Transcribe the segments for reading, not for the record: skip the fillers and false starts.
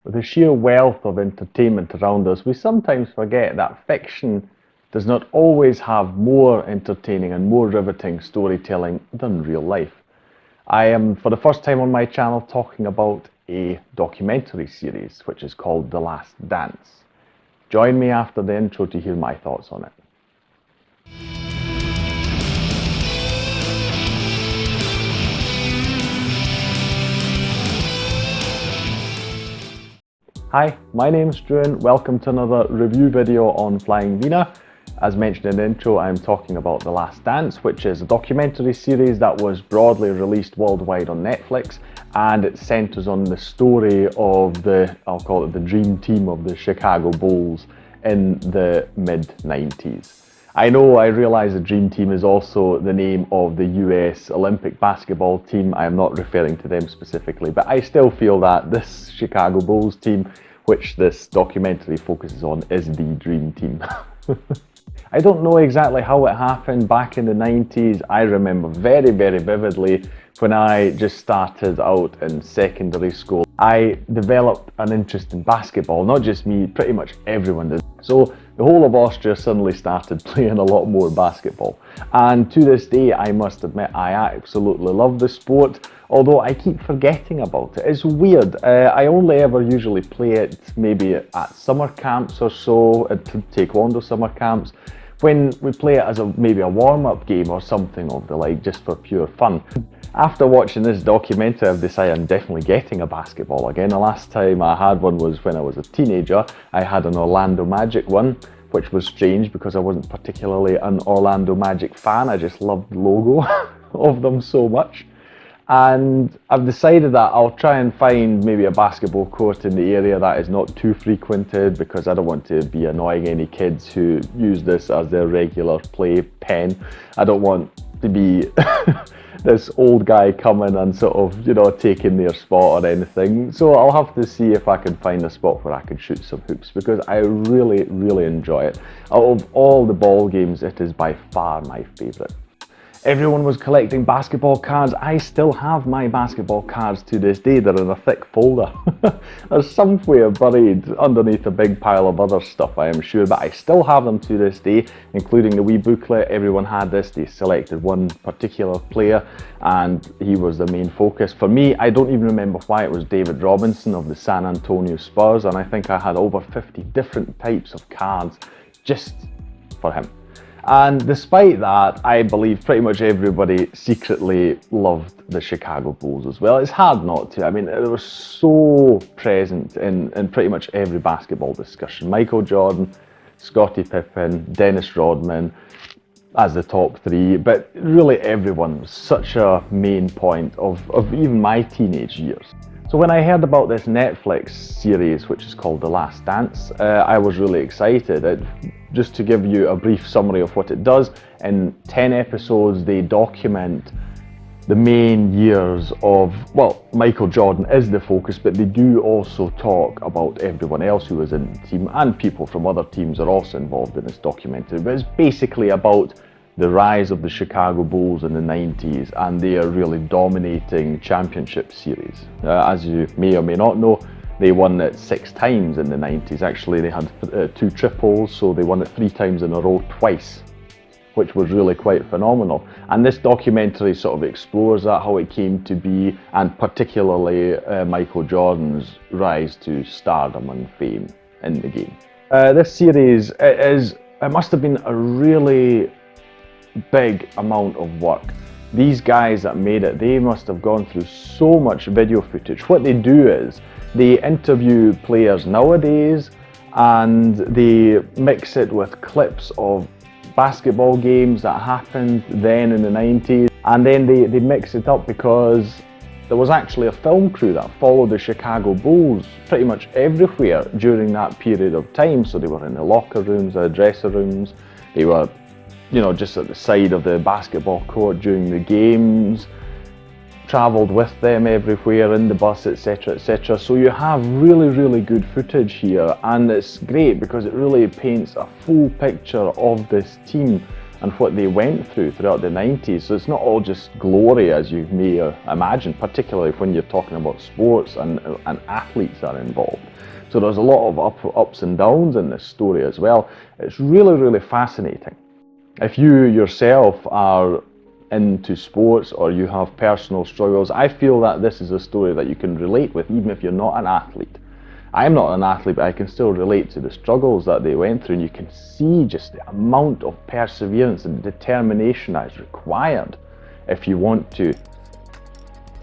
With the sheer wealth of entertainment around us, we sometimes forget that fiction does not always have more entertaining and more riveting storytelling than real life. I am, for the first time on my channel, talking about a documentary series which is called The Last Dance. Join me after the intro to hear my thoughts on it. Hi, my name's Drew and welcome to another review video on Flying Wiener. As mentioned in the intro, I'm talking about The Last Dance, which is a documentary series that was broadly released worldwide on Netflix, and it centres on the story of I'll call it the dream team of the Chicago Bulls in the mid-90s. I realise the Dream Team is also the name of the US Olympic basketball team. I am not referring to them specifically, but I still feel that this Chicago Bulls team, which this documentary focuses on, is the Dream Team. I don't know exactly how it happened back in the 90s. I remember very, very vividly when I just started out in secondary school. I developed an interest in basketball, not just me, pretty much everyone did. So the whole of Austria suddenly started playing a lot more basketball. And to this day, I must admit, I absolutely love the sport, although I keep forgetting about it. It's weird. I only ever usually play it maybe at summer camps or so, at taekwondo summer camps, when we play it as maybe a warm-up game or something of the like, just for pure fun. After watching this documentary, I've decided I'm definitely getting a basketball again. The last time I had one was when I was a teenager. I had an Orlando Magic one, which was strange because I wasn't particularly an Orlando Magic fan. I just loved the logo of them so much. And I've decided that I'll try and find maybe a basketball court in the area that is not too frequented, because I don't want to be annoying any kids who use this as their regular play pen. I don't want to be this old guy coming and sort of, taking their spot or anything. So I'll have to see if I can find a spot where I can shoot some hoops, because I really, really enjoy it. Out of all the ball games, it is by far my favourite. Everyone was collecting basketball cards. I still have my basketball cards to this day. They're in a thick folder. They're somewhere buried underneath a big pile of other stuff, I am sure, but I still have them to this day, including the wee booklet. Everyone had this. They selected one particular player and he was the main focus. For me, I don't even remember why. It was David Robinson of the San Antonio Spurs, and I think I had over 50 different types of cards just for him. And despite that, I believe pretty much everybody secretly loved the Chicago Bulls as well. It's hard not to. I mean, it was so present in pretty much every basketball discussion. Michael Jordan, Scottie Pippen, Dennis Rodman as the top three, but really everyone was such a main point of even my teenage years. So when I heard about this Netflix series, which is called The Last Dance, I was really excited. Just to give you a brief summary of what it does, in 10 episodes they document the main years of, Michael Jordan is the focus, but they do also talk about everyone else who was in the team, and people from other teams are also involved in this documentary. But it's basically about the rise of the Chicago Bulls in the 90s and their really dominating championship series. As you may or may not know, they won it 6 times in the 90s. Actually, they had 2 triples, so they won it 3 times in a row twice, which was really quite phenomenal. And this documentary sort of explores that, how it came to be, and particularly Michael Jordan's rise to stardom and fame in the game. This series, it must have been a really big amount of work. These guys that made it, they must have gone through so much video footage. What they do is they interview players nowadays and they mix it with clips of basketball games that happened then in the 90s, and then they mix it up because there was actually a film crew that followed the Chicago Bulls pretty much everywhere during that period of time. So they were in the locker rooms, the dressing rooms, they were just at the side of the basketball court during the games, travelled with them everywhere in the bus, etc, etc. So you have really, really good footage here, and it's great because it really paints a full picture of this team and what they went through throughout the 90s. So it's not all just glory as you may imagine, particularly when you're talking about sports and athletes are involved. So there's a lot of ups and downs in this story as well. It's really, really fascinating. If you yourself are into sports or you have personal struggles, I feel that this is a story that you can relate with even if you're not an athlete. I'm not an athlete, but I can still relate to the struggles that they went through, and you can see just the amount of perseverance and determination that is required if you want to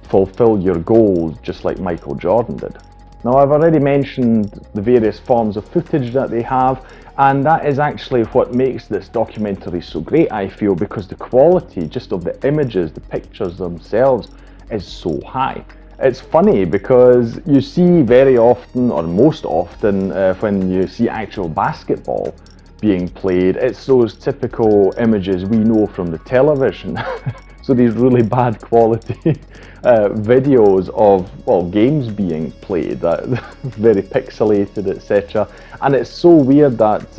fulfill your goals just like Michael Jordan did. Now, I've already mentioned the various forms of footage that they have, and that is actually what makes this documentary so great, I feel, because the quality just of the images, the pictures themselves, is so high. It's funny because you see very often, or most often, when you see actual basketball being played, it's those typical images we know from the television. So these really bad quality videos of games being played, that very pixelated, etc. And it's so weird that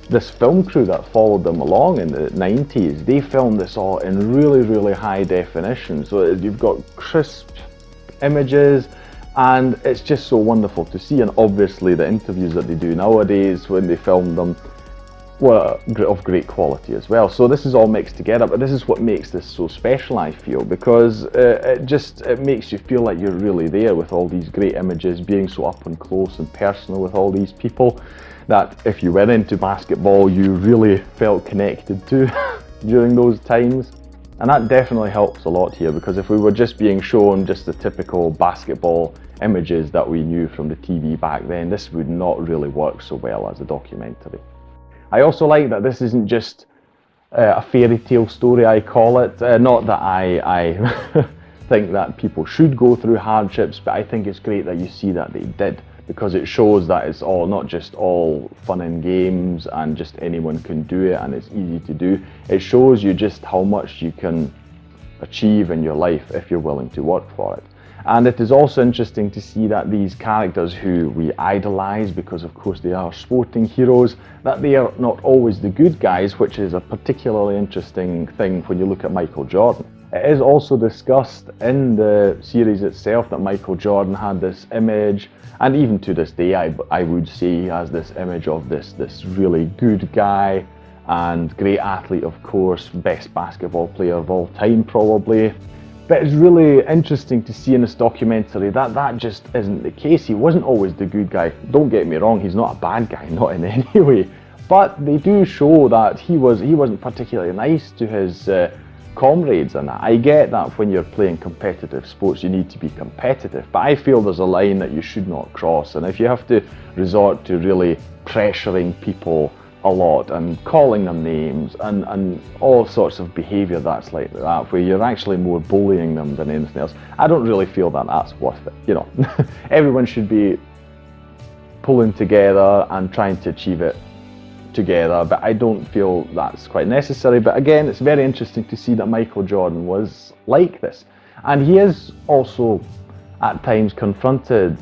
this film crew that followed them along in the 90s, they filmed this all in really, really high definition. So you've got crisp images, and it's just so wonderful to see. And obviously the interviews that they do nowadays when they film them were of great quality as well. So this is all mixed together, but this is what makes this so special, I feel, because it makes you feel like you're really there with all these great images, being so up and close and personal with all these people that if you were into basketball, you really felt connected to during those times. And that definitely helps a lot here, because if we were just being shown just the typical basketball images that we knew from the TV back then, this would not really work so well as a documentary. I also like that this isn't just a fairy tale story, I call it. Not that I think that people should go through hardships, but I think it's great that you see that they did, because it shows that it's all not just all fun and games and just anyone can do it and it's easy to do. It shows you just how much you can achieve in your life if you're willing to work for it. And it is also interesting to see that these characters who we idolize, because of course they are sporting heroes, that they are not always the good guys, which is a particularly interesting thing when you look at Michael Jordan. It is also discussed in the series itself that Michael Jordan had this image, and even to this day I would say he has this image of this really good guy and great athlete, of course, best basketball player of all time probably. But it's really interesting to see in this documentary that that just isn't the case. He wasn't always the good guy. Don't get me wrong, he's not a bad guy, not in any way. But they do show that he wasn't particularly nice to his comrades and that. I get that when you're playing competitive sports you need to be competitive, but I feel there's a line that you should not cross, and if you have to resort to really pressuring people a lot and calling them names and all sorts of behaviour that's like that, where you're actually more bullying them than anything else, I don't really feel that that's worth it. You know, everyone should be pulling together and trying to achieve it together, but I don't feel that's quite necessary. But again, it's very interesting to see that Michael Jordan was like this, and he is also at times confronted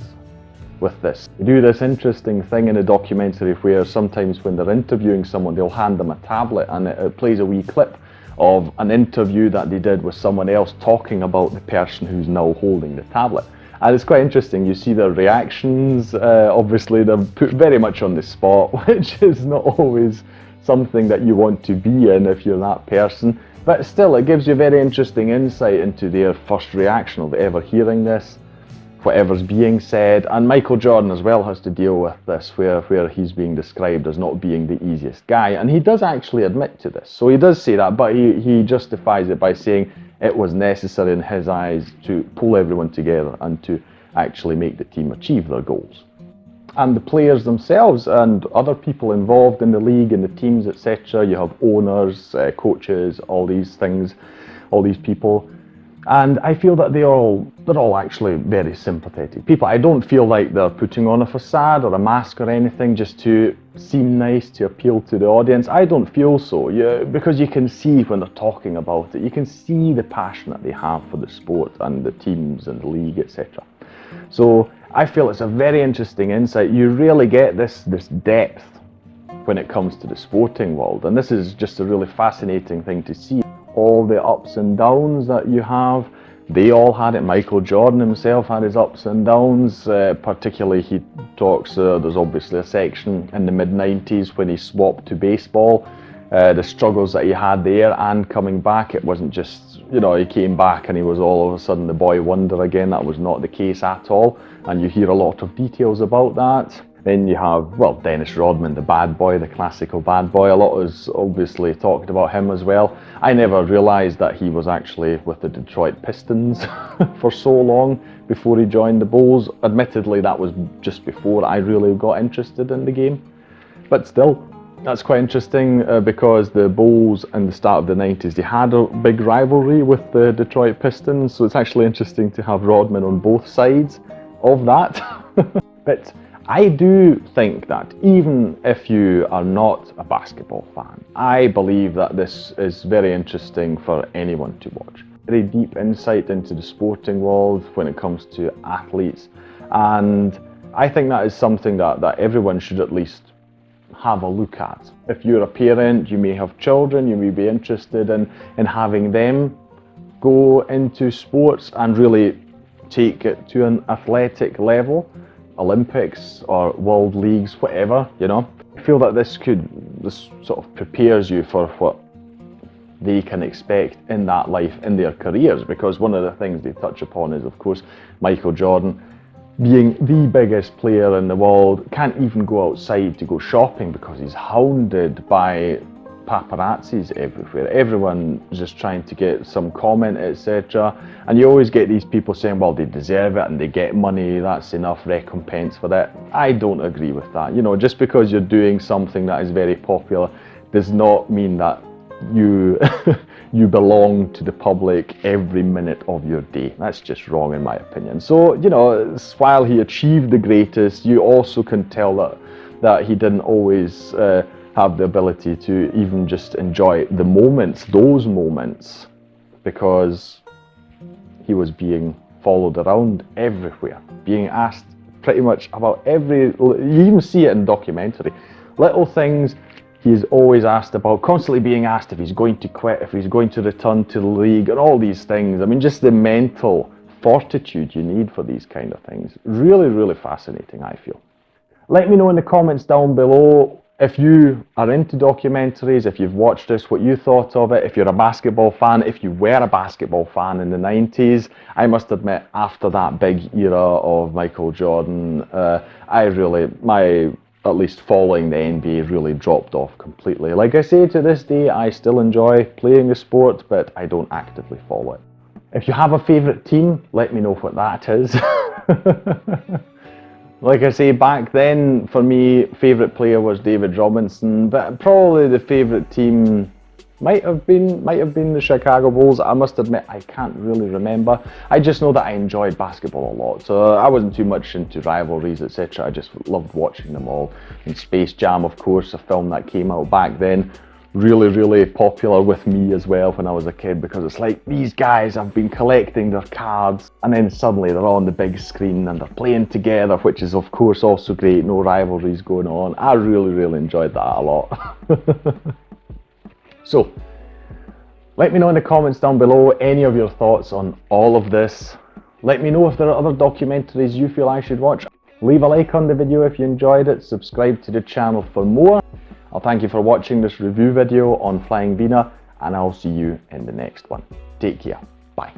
with this. They do this interesting thing in a documentary where sometimes when they're interviewing someone, they'll hand them a tablet and it plays a wee clip of an interview that they did with someone else talking about the person who's now holding the tablet. And it's quite interesting, you see their reactions. Obviously they're put very much on the spot, which is not always something that you want to be in if you're that person. But still, it gives you very interesting insight into their first reaction of ever hearing this, whatever's being said. And Michael Jordan as well has to deal with this, where he's being described as not being the easiest guy, and he does actually admit to this. So he does say that, but he justifies it by saying it was necessary in his eyes to pull everyone together and to actually make the team achieve their goals. And the players themselves and other people involved in the league and the teams, etc. You have owners, coaches, all these things, all these people. And I feel that they're all actually very sympathetic people. I don't feel like they're putting on a facade or a mask or anything just to seem nice, to appeal to the audience. I don't feel so, because you can see when they're talking about it, you can see the passion that they have for the sport and the teams and the league, etc. So I feel it's a very interesting insight. You really get this depth when it comes to the sporting world. And this is just a really fascinating thing to see. All the ups and downs that you have, they all had it. Michael Jordan himself had his ups and downs, particularly he talks, there's obviously a section in the mid-90s when he swapped to baseball, the struggles that he had there and coming back. It wasn't just, he came back and he was all of a sudden the boy wonder again. That was not the case at all, and you hear a lot of details about that. Then you have, Dennis Rodman, the bad boy, the classical bad boy. A lot is obviously talked about him as well. I never realised that he was actually with the Detroit Pistons for so long before he joined the Bulls. Admittedly, that was just before I really got interested in the game. But still, that's quite interesting because the Bulls in the start of the 90s, they had a big rivalry with the Detroit Pistons. So it's actually interesting to have Rodman on both sides of that. But I do think that even if you are not a basketball fan, I believe that this is very interesting for anyone to watch. Very deep insight into the sporting world when it comes to athletes, and I think that is something that everyone should at least have a look at. If you're a parent, you may have children, you may be interested in having them go into sports and really take it to an athletic level. Olympics or world leagues, whatever, I feel that this sort of prepares you for what they can expect in that life, in their careers, because one of the things they touch upon is, of course, Michael Jordan being the biggest player in the world, can't even go outside to go shopping because he's hounded by paparazzis everywhere. Everyone is just trying to get some comment, etc. And you always get these people saying, well, they deserve it and they get money, that's enough recompense for that. I don't agree with that. Just because you're doing something that is very popular does not mean that you belong to the public every minute of your day. That's just wrong in my opinion. So, while he achieved the greatest, you also can tell that he didn't always have the ability to even just enjoy the moments, those moments, because he was being followed around everywhere, being asked pretty much about you even see it in documentary, little things he's always asked about, constantly being asked if he's going to quit, if he's going to return to the league, and all these things. I mean, just the mental fortitude you need for these kind of things. Really, really fascinating, I feel. Let me know in the comments down below if you are into documentaries, if you've watched this, what you thought of it, if you're a basketball fan, if you were a basketball fan in the 90s. I must admit, after that big era of Michael Jordan, at least following the NBA really dropped off completely. Like I say, to this day, I still enjoy playing the sport, but I don't actively follow it. If you have a favourite team, let me know what that is. Like I say, back then, for me, favourite player was David Robinson, but probably the favourite team might have been the Chicago Bulls. I must admit, I can't really remember. I just know that I enjoyed basketball a lot, so I wasn't too much into rivalries, etc. I just loved watching them all. And Space Jam, of course, a film that came out back then, really, really popular with me as well when I was a kid, because it's like, these guys have been collecting their cards and then suddenly they're on the big screen and they're playing together, which is of course also great, no rivalries going on. I really, really enjoyed that a lot. So, let me know in the comments down below any of your thoughts on all of this. Let me know if there are other documentaries you feel I should watch. Leave a like on the video if you enjoyed it, subscribe to the channel for more. I'll thank you for watching this review video on Flying Wiener, and I'll see you in the next one. Take care. Bye.